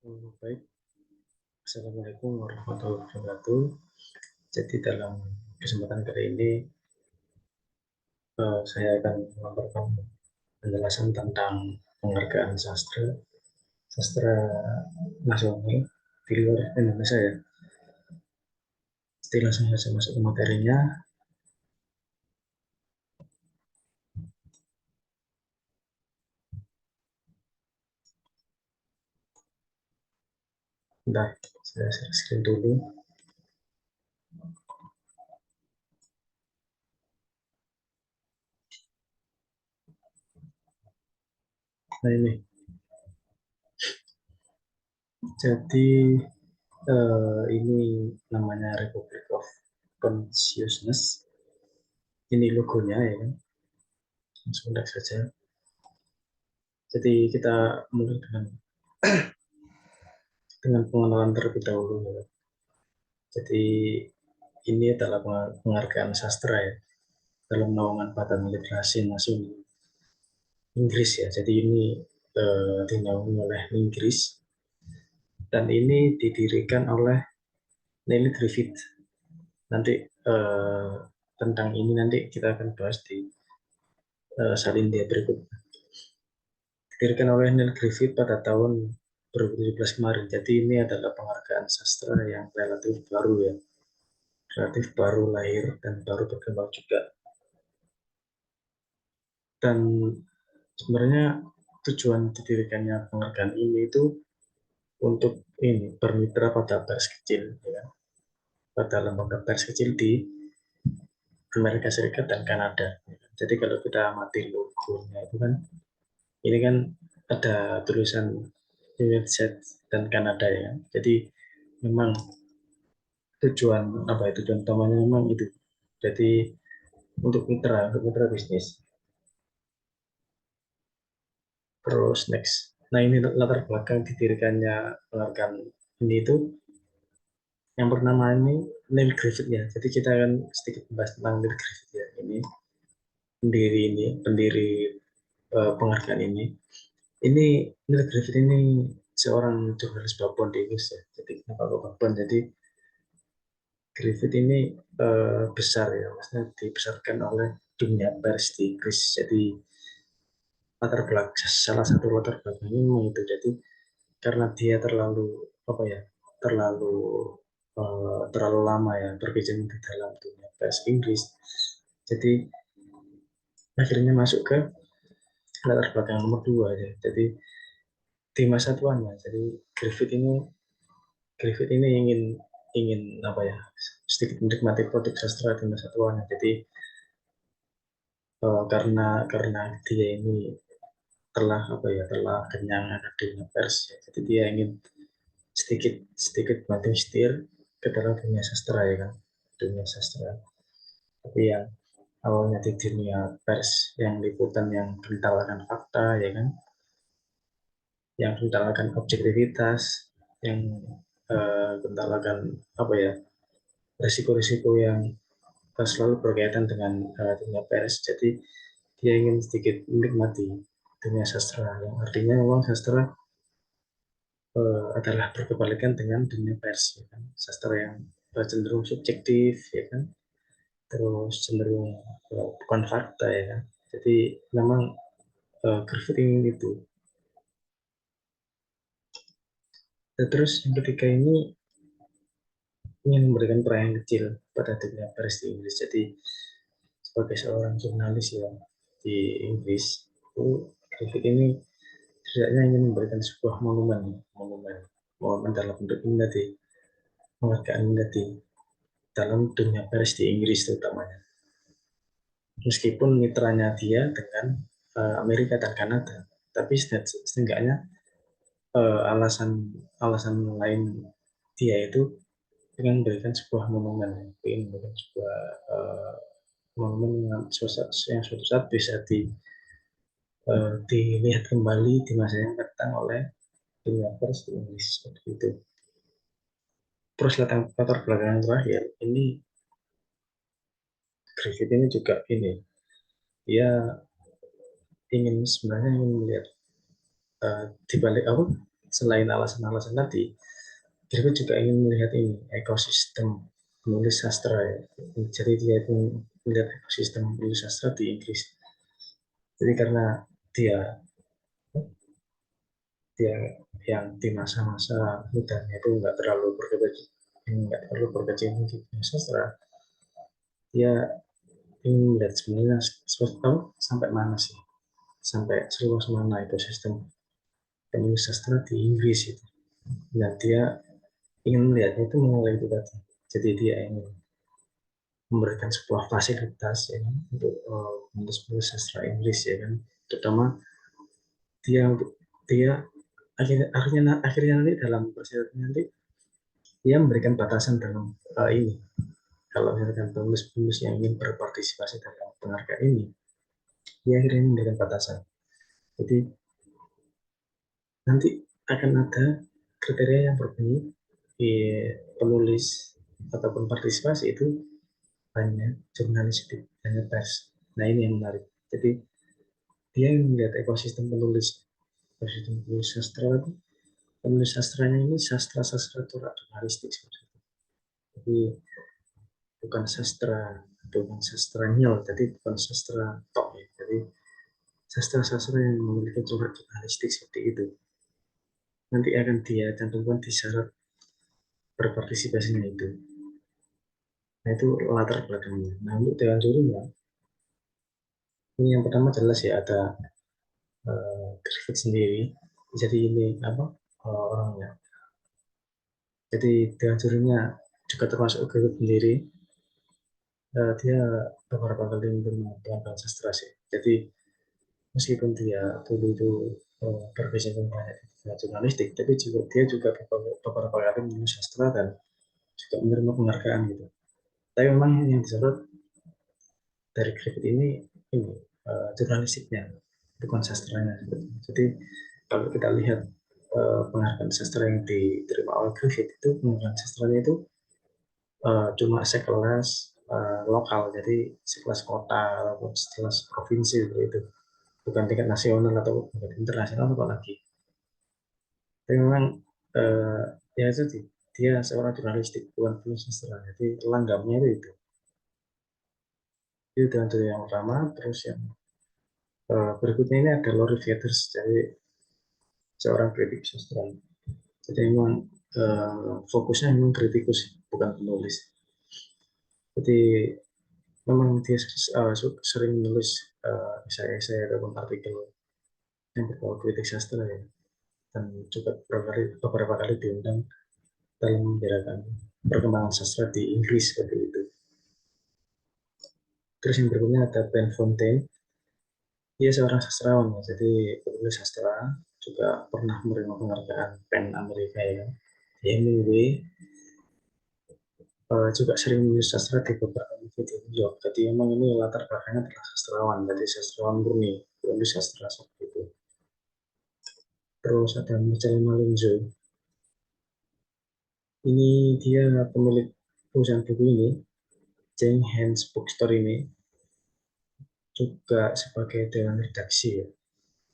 Baik, Assalamualaikum warahmatullahi wabarakatuh. Jadi dalam kesempatan kali ini saya akan memberikan penjelasan tentang penghargaan sastra nasional di luar Indonesia ya. Jadi langsung saja masuk ke materinya. Bentar, saya share screen dulu. Nah ini, jadi ini namanya Republic of Consciousness. Ini logonya ya kan. Langsung lihat saja. Jadi kita mulai dengan pengenalan terlebih dahulu ya. Jadi ini adalah penghargaan sastra ya dalam naungan Badan Literasi Nasional Inggris ya. Jadi ini dinaungi oleh Inggris dan ini didirikan oleh Neil Griffith. Nanti tentang ini nanti kita akan bahas di salindia berikut. Didirikan oleh Neil Griffith pada tahun 2017 kemarin. Jadi ini adalah penghargaan sastra yang relatif baru ya. Relatif baru lahir dan baru berkembang juga. Dan sebenarnya tujuan didirikannya penghargaan ini itu untuk ini bermitra pada pers kecil ya, pada lembaga pers kecil di Amerika Serikat dan Kanada. Jadi kalau kita amati logonya itu kan ini kan ada tulisan United States dan Kanada ya. Jadi memang tujuan apa itu, tujuan utamanya memang itu. Jadi untuk mitra bisnis. Terus next. Nah ini latar belakang didirikannya penghargaan ini itu yang pertama ini Neil Griffith ya. Jadi kita akan sedikit membahas tentang Neil Griffith ya. Pendiri penghargaan ini. Ini Neil Griffith ini seorang jurnalis babon di Inggris ya. Jadi kenapa kok babon? Jadi Griffith ini besar ya, maksudnya dibesarkan oleh dunia pers di Inggris. Jadi salah satu latar belakangnya memang itu. Jadi karena dia terlalu apa ya, terlalu terlalu lama ya berkecimpung di dalam dunia pers Inggris. Jadi akhirnya masuk ke latar belakang nomor dua ya. Jadi di masa tuanya, jadi Griffith ini Griffith ini ingin ingin apa ya, sedikit menikmati produk sastra di masa tuanya. Jadi karena dia ini telah apa ya, telah kenyang akan dunia pers ya. Jadi dia ingin sedikit sedikit banting setir ke dalam dunia sastra ya kan, dunia sastra. Tapi yang awalnya di dunia pers yang liputan yang kental akan fakta ya kan, yang kental akan objektivitas, yang kental akan apa ya, risiko-risiko yang selalu berkaitan dengan dunia pers. Jadi dia ingin sedikit menikmati dunia sastra, yang artinya memang sastra adalah berkebalikan dengan dunia pers ya kan? Sastra yang cenderung subjektif ya kan, terus cenderung bukan fakta ya kan. Jadi memang Griffith ingin itu. Dan terus yang ketiga ini ingin memberikan peran yang kecil pada dunia pers di Inggris. Jadi sebagai seorang jurnalis ya di Inggris, itu Griffith ini setidaknya ingin memberikan sebuah monumen, monumen dalam bentuk ini tadi, penghargaan ini tadi dalam dunia pers di Inggris terutamanya. Meskipun mitranya dia dengan Amerika dan Kanada, tapi setidaknya alasan alasan lain dia itu dengan memberikan sebuah monumen, ingin memberikan sebuah monumen yang suatu saat bisa dilihat kembali di masa yang datang oleh dunia pers di Inggris seperti itu. Terus latar belakang yang terakhir ini, Griffith ini juga ini, dia sebenarnya ingin melihat di balik apa, selain alasan-alasan tadi, Griffith juga ingin melihat ini ekosistem penulis sastra ya. Jadi dia itu melihat ekosistem penulis sastra di Inggris. Jadi karena dia dia yang di masa-masa mudanya itu nggak terlalu berkecimpung di dunia sastra, dia ingin melihat sebenarnya sampai mana sih, sampai seluas mana ekosistem penulis sastra di Inggris itu. Dan dia ingin melihatnya itu mulai itu tadi. Jadi dia ingin memberikan sebuah fasilitas ya kan, untuk penulis-penulis sastra Inggris ya kan, terutama dia dia akhirnya nanti dalam persidangan nanti dia memberikan batasan dalam ini, kalau misalkan penulis-penulis yang ingin berpartisipasi dalam penghargaan ini, dia akhirnya memberikan batasan. Jadi nanti akan ada kriteria yang berbunyi di penulis ataupun partisipasi itu hanya jurnalistik, hanya pers. Nah ini yang menarik. Jadi dia melihat ekosistem penulis sastra itu, penulis sastranya ini sastra-sastra jurnalistik seperti itu. Jadi bukan sastra nyel, jadi bukan sastra tok ya. Jadi sastra-sastra yang memiliki corak jurnalistik seperti itu. Nanti akan dia cantumkan di syarat berpartisipasinya itu. Nah itu latar belakangnya. Nah untuk Dewan Jurinya, ini yang pertama jelas ya ada Griffith sendiri. Jadi ini apa orangnya. Jadi Dewan Jurinya juga termasuk Griffith sendiri. Dia beberapa kali menerima penghargaan sastra sih. Jadi meskipun dia dulu itu berkecimpung banyak di dunia jurnalistik, tapi juga dia juga beberapa kali menulis sastra dan juga menerima penghargaan gitu. Tapi memang yang disorot dari Griffith ini jurnalistiknya, bukan sastranya. Jadi kalau kita lihat penghargaan sastra yang diterima oleh Griffith itu, penghargaan sastranya itu cuma sekelas lokal, jadi sekelas kota ataupun sekelas provinsi itu, bukan tingkat nasional atau tingkat internasional apalagi. Tapi memang ya itu dia seorang jurnalistik, bukan penulis sastra, jadi langgamnya itu dari yang pertama. Terus yang berikutnya ini ada Laurie Feathers, jadi seorang kritik sastra. Jadi memang fokusnya memang kritikus, bukan penulis. Jadi memang dia sering menulis esai-esai ataupun artikel yang berbau kritik sastra ya, dan juga beberapa kali diundang dalam membicarakan perkembangan sastra di Inggris seperti itu. Terus yang berikutnya ada Ben Fontaine. Dia seorang sastrawan ya, jadi penulis sastra, juga pernah menerima penghargaan PEN Amerika ya. Hemingway juga sering menulis sastra di beberapa buku di New York. Jadi memang ini latar belakangnya adalah sastrawan, jadi sastrawan murni, penulis sastra seperti itu. Terus ada Michel Malonzo. Ini dia pemilik perusahaan buku ini, Jane Hans Bookstore ini, juga sebagai dewan redaksi ya.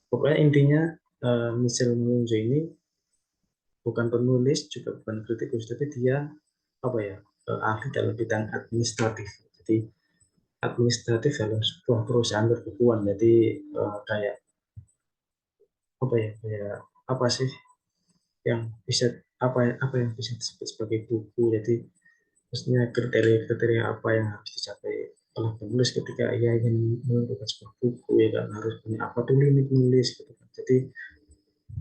Pokoknya intinya Michel Malonzo ini bukan penulis, juga bukan kritikus, tapi dia apa ya, ahli dalam bidang administratif. Jadi administratif dalam sebuah perusahaan perbukuan. Jadi kayak apa ya, kayak apa sih yang bisa, apa yang bisa disebut sebagai buku. Jadi maksudnya kriteria-kriteria apa yang harus dicapai oleh penulis ketika ia ingin menuliskan sebuah buku ya kan, harus punya apa dulu ini penulis gitu kan. Jadi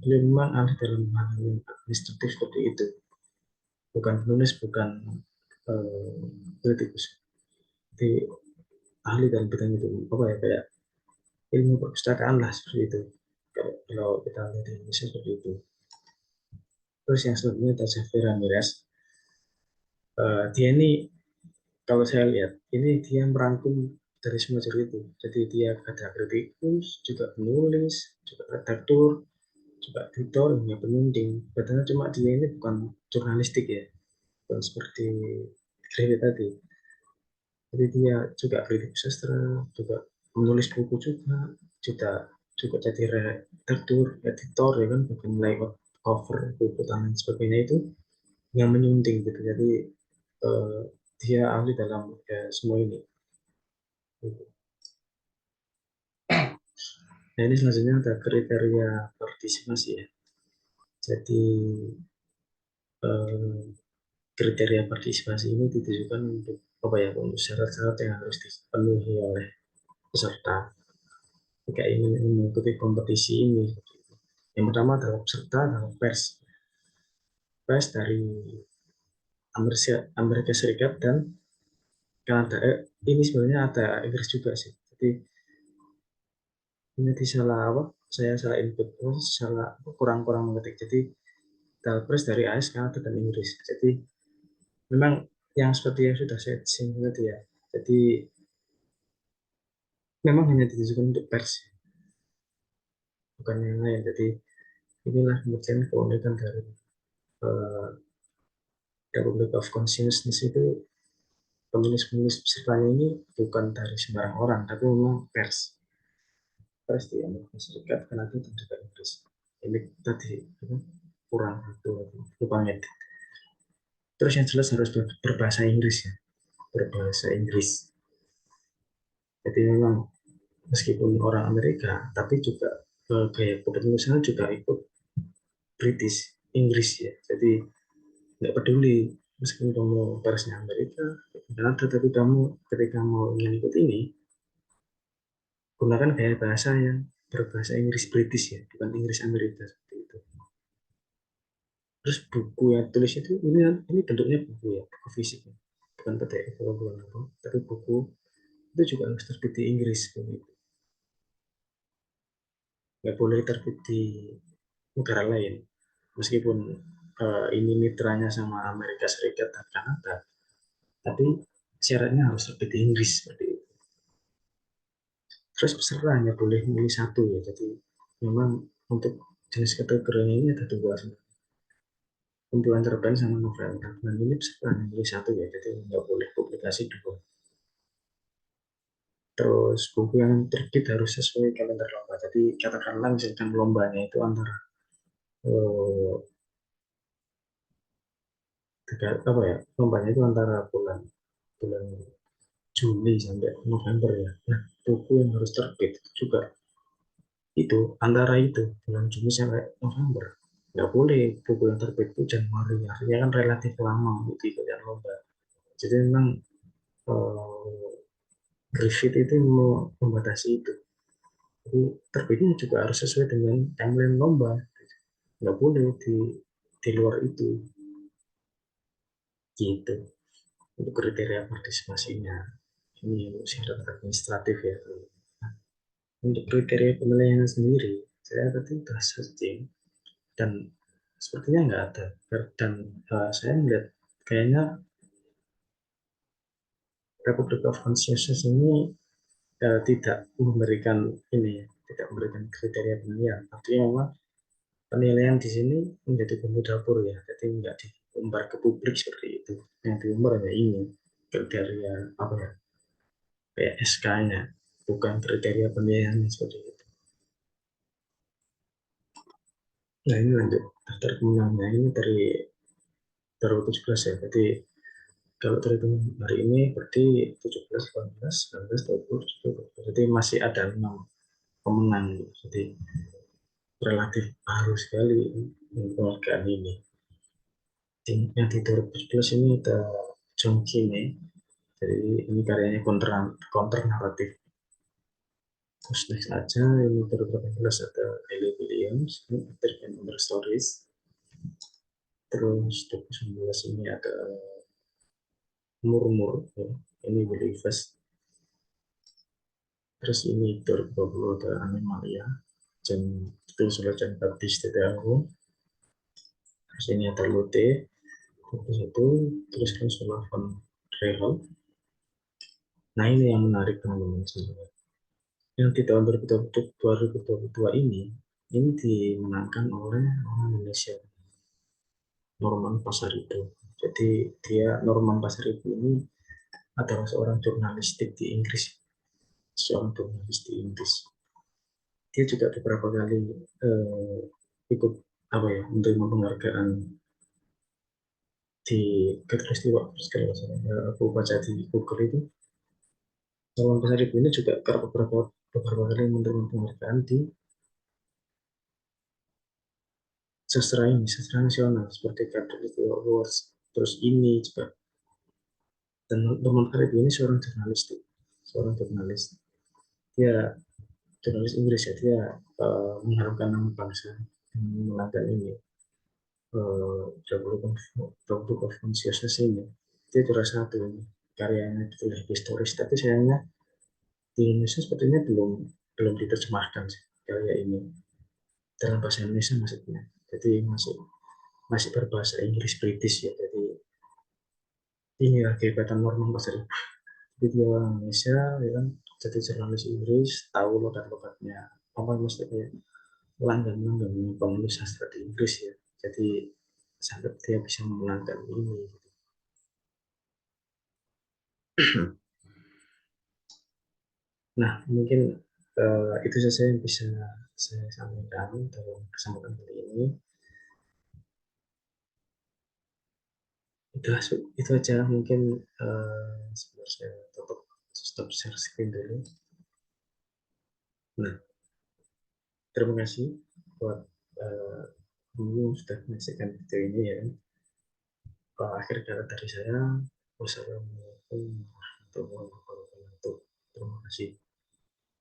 beliau memang ahli dalam hal yang administratif seperti itu, bukan penulis, bukan kritikus. Jadi ahli dalam bidang itu, apa ya, kayak ilmu perpustakaan lah seperti itu, kalau kita lihat di Indonesia seperti itu. Terus yang selanjutnya ada Xavier Ramirez. Dia ini kalau saya lihat ini dia merangkum dari semua ciri itu. Jadi dia ada kritikus, juga penulis, juga redaktur, juga editor, hingga penyunting. Bedanya cuma dia ini bukan jurnalistik ya, bukan seperti Griffith tadi. Jadi dia juga kritik sastra, juga menulis buku juga, juga juga jadi redaktur, editor ya kan, bukan layout cover buku dan lain sebagainya itu yang menyunting gitu. Jadi dia ahli dalam ya, semua ini. Nah ini selanjutnya ada kriteria partisipasi ya. Jadi eh, kriteria partisipasi ini ditujukan untuk apa ya, untuk syarat-syarat yang harus dipenuhi oleh peserta jika ingin mengikuti kompetisi ini. Yang pertama adalah peserta adalah pers dari Amerika Serikat dan Kanada. Ini sebenarnya ada Inggris juga sih. Jadi ini salah apa? Saya salah input, salah kurang-kurang mengetik. Jadi pers dari AS, Kanada dan Inggris. Jadi memang yang seperti yang sudah saya singgung tadi ya. Jadi memang hanya ditujukan untuk pers, bukan yang lain. Jadi inilah kemudian keunikan dari uh, Republic of Consciousness itu, penulis-penulis pesertanya ini bukan dari sembarang orang, tapi memang pers di Amerika Serikat, Kanada dan juga Inggris. Ini tadi kurang itu lupa banget. Terus yang jelas harus berbahasa Inggris ya, berbahasa Inggris. Jadi memang meskipun orang Amerika, tapi juga gaya kepengurusan juga ikut British Inggris ya. Jadi nggak peduli meskipun kamu persnya Amerika, Kanada, tapi kamu ketika mau ingin ikut ini, gunakan gaya bahasa yang berbahasa Inggris British ya, bukan Inggris Amerika seperti itu. Terus buku yang tulis itu ini bentuknya buku ya, buku fisik ya. Bukan PDF atau bukan apa, tapi buku itu juga harus terbit di Inggris begitu. Nggak boleh terbit di negara lain meskipun ini mitranya sama Amerika Serikat dan Kanada, tapi syaratnya harus terbit di Inggris seperti itu. Terus peserta hanya boleh memilih satu ya, jadi memang untuk jenis kategorinya ini ada dua, kumpulan cerpen sama novel. Dan ini peserta hanya memilih satu ya, jadi nggak boleh publikasi dua. Terus buku yang terbit harus sesuai kalender lomba. Jadi katakanlah misalkan lombanya itu antara eh, apa ya, lombanya itu antara bulan bulan Juli sampai November ya. Nah, buku yang harus terbit juga itu antara itu bulan Juni sampai November. Nggak boleh buku yang terbit itu Januari, artinya kan relatif lama untuk diikuti lomba. Jadi memang eh, Griffith itu membatasi itu. Jadi terbitnya juga harus sesuai dengan timeline lomba. Nggak boleh di luar itu gitu. Untuk kriteria partisipasinya ini syarat administratif ya. Untuk kriteria penilaian sendiri saya tadi sudah searching dan sepertinya nggak ada. Dan saya melihat kayaknya Republic of Consciousness ini tidak memberikan ini, tidak memberikan kriteria penilaian. Artinya memang penilaian di sini menjadi bumbu dapur ya, jadi nggak diumbar ke publik seperti itu. Yang diumbar hanya ini kriteria apa ya, kayak SK-nya, bukan kriteria penilaian seperti itu. Nah ini lanjut daftar pemenangnya ini dari 2017 ya, jadi kalau terhitung hari ini berarti 17, 18, 19, 20, 21. Jadi masih ada 6 pemenang. Jadi relatif baru sekali penghargaan ini. Yang di 2011 ini ada John Kine. Jadi ini karyanya counter naratif. Terus next aja ini 2018 ada Ellie Williams, ini American Number Stories. Terus 2019 ini ada Murmur, ya. Ini Believers. Terus ini 2020 ada Animalia, dan itu sudah John Baptiste de Anggun. Terus ini ada Lute, terus itu terus Ursula von Rehel. Nah ini yang menarik teman-teman sebenarnya. Yang di tahun 2022 ini dimenangkan oleh orang Indonesia, Norman Pasaribu. Jadi dia Norman Pasaribu ini adalah seorang jurnalistik di Inggris, seorang jurnalis di Inggris. Dia juga beberapa kali ikut apa ya, menerima penghargaan di Katulistiwa kalau aku baca di Google itu, Salman Pasar Ibu ini juga kerap beberapa kali menerima penghargaan di sastra nasional seperti Katulistiwa Awards. Terus ini juga, dan Salman Pasar Ibu ini seorang jurnalis. Dia jurnalis Inggris ya, dia mengharumkan nama bangsa dengan memenangkan ini The Book of Consciousness ini. Dia juara satu ini, karyanya ditulis historis, tapi sayangnya di Indonesia sepertinya belum belum diterjemahkan sih karya ini dalam bahasa Indonesia maksudnya. Jadi masih masih berbahasa Inggris British ya. Jadi ini ya kehebatan Norman Pasar. Jadi dia orang Indonesia ya kan, jadi jurnalis Inggris, tahu logat-logatnya apa maksudnya, langgan-langgan penulis sastra di Inggris ya. Jadi sampai dia bisa memenangkan ini. Nah, mungkin itu saja yang bisa saya sampaikan dalam kesempatan kali ini. Itu aja mungkin sebenarnya saya tutup stop share screen dulu. Nah, terima kasih buat dulu sudah menyaksikan video ini ya. Akhir kata dari saya, wassalamualaikum warahmatullahi wabarakatuh. Terima kasih.